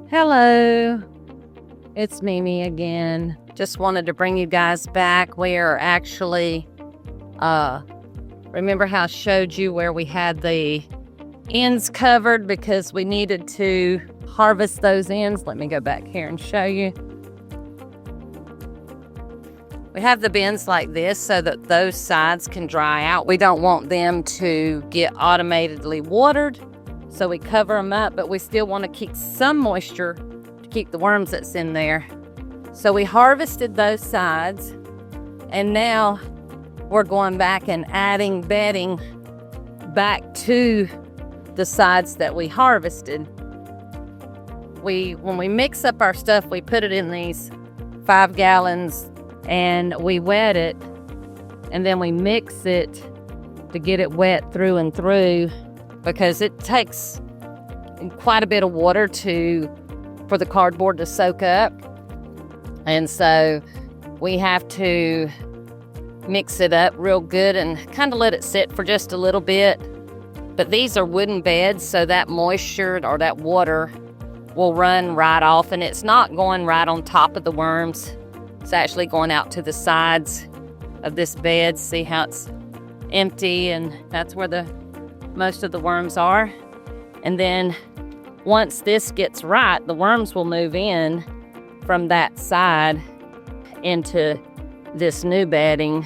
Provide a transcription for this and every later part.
Hello, it's Mimi again. Just wanted to bring you guys back. We are actually, remember how I showed you where we had the ends covered because we needed to harvest those ends? Let me go back here and show you. We have the bins like this so that those sides can dry out. We don't want them to get automatically watered, so we cover them up, but we still want to keep some moisture to keep the worms that's in there. So we harvested those sides, and now we're going back and adding bedding back to the sides that we harvested. When we mix up our stuff, we put it in these 5 gallons and we wet it, and then we mix it to get it wet through and through, because it takes quite a bit of water for the cardboard to soak up. And so we have to mix it up real good and kind of let it sit for just a little bit. But these are wooden beds, so that moisture or that water will run right off, and it's not going right on top of the worms. It's actually going out to the sides of this bed. See how it's empty, and that's where most of the worms are. And then once this gets right, the worms will move in from that side into this new bedding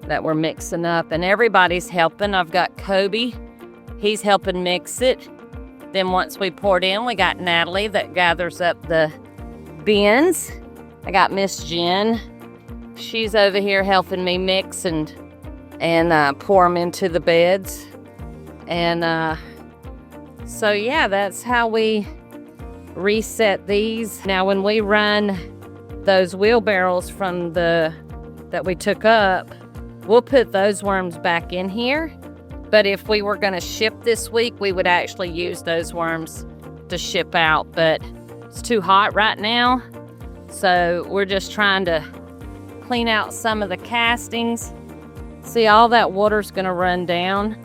that we're mixing up, and everybody's helping. I've got Kobe, he's helping mix it. Then once we pour it in, we got Natalie that gathers up the bins. I got Miss Jen, she's over here helping me mix and pour them into the beds. And so yeah, that's how we reset these. Now when we run those wheelbarrows that we took up, we'll put those worms back in here. But if we were going to ship this week, we would actually use those worms to ship out. But it's too hot right now, so we're just trying to clean out some of the castings. See, all that water's going to run down,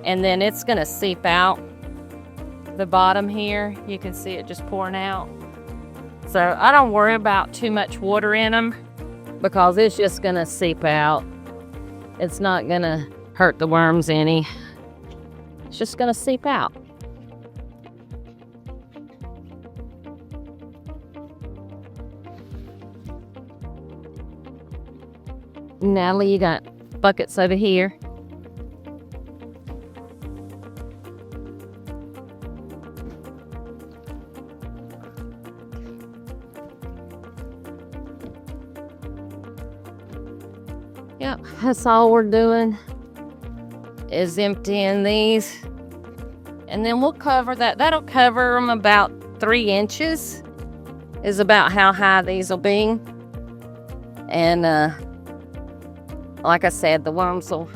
and then it's going to seep out the bottom here. You can see it just pouring out. So I don't worry about too much water in them, because it's just going to seep out. It's not going to hurt the worms any. It's just going to seep out. Natalie, you got buckets over here. Yep, that's all we're doing is emptying these. And then we'll cover that. That'll cover them about 3 inches is about how high these will be. And like I said, the worms will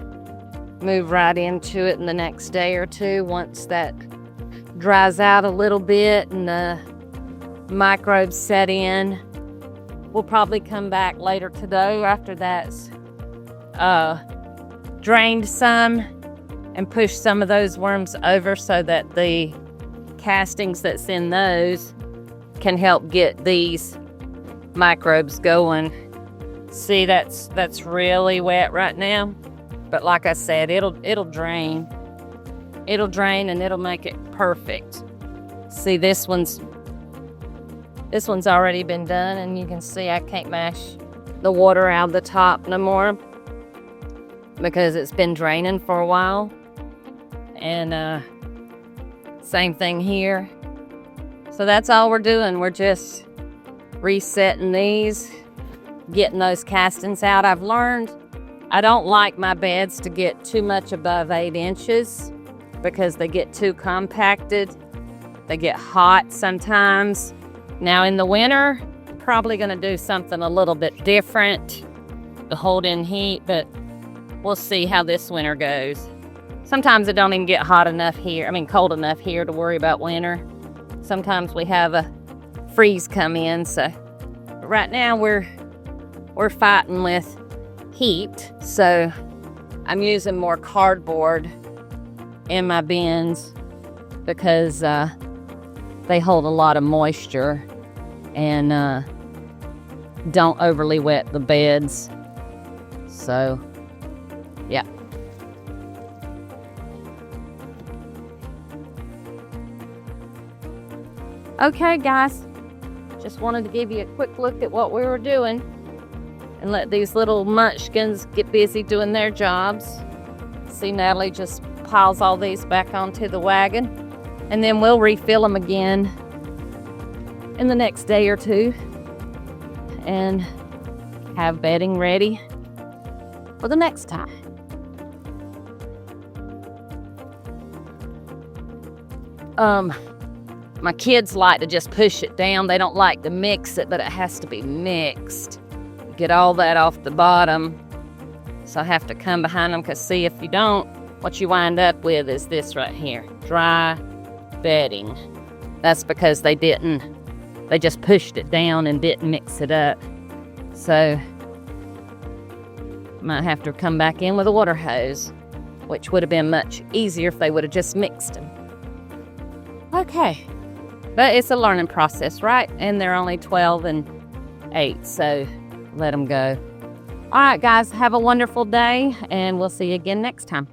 move right into it in the next day or two once that dries out a little bit and the microbes set in. We'll probably come back later today after that's drained some and push some of those worms over so that the castings that's in those can help get these microbes going. See, that's really wet right now, but like I said, it'll drain. It'll drain and it'll make it perfect. See, this one's already been done, and you can see I can't mash the water out of the top no more because it's been draining for a while. And same thing here. So that's all we're doing. We're just resetting these, getting those castings out. I've learned I don't like my beds to get too much above 8 inches because they get too compacted. They get hot sometimes. Now in the winter, probably going to do something a little bit different to hold in heat, but we'll see how this winter goes. Sometimes it don't even get cold enough here to worry about winter. Sometimes we have a freeze come in, so right now we're fighting with heat, so I'm using more cardboard in my bins because they hold a lot of moisture and don't overly wet the beds. So, yeah. Okay, guys. Just wanted to give you a quick look at what we were doing and let these little munchkins get busy doing their jobs. See, Natalie just piles all these back onto the wagon, and then we'll refill them again in the next day or two and have bedding ready for the next time. My kids like to just push it down. They don't like to mix it, but it has to be mixed. Get all that off the bottom. So I have to come behind them, because see, if you don't, what you wind up with is this right here, dry bedding. That's because they just pushed it down and didn't mix it up. So might have to come back in with a water hose, which would have been much easier if they would have just mixed them. Okay, but it's a learning process, right? And they're only 12 and 8, so let them go. All right, guys, have a wonderful day, and we'll see you again next time.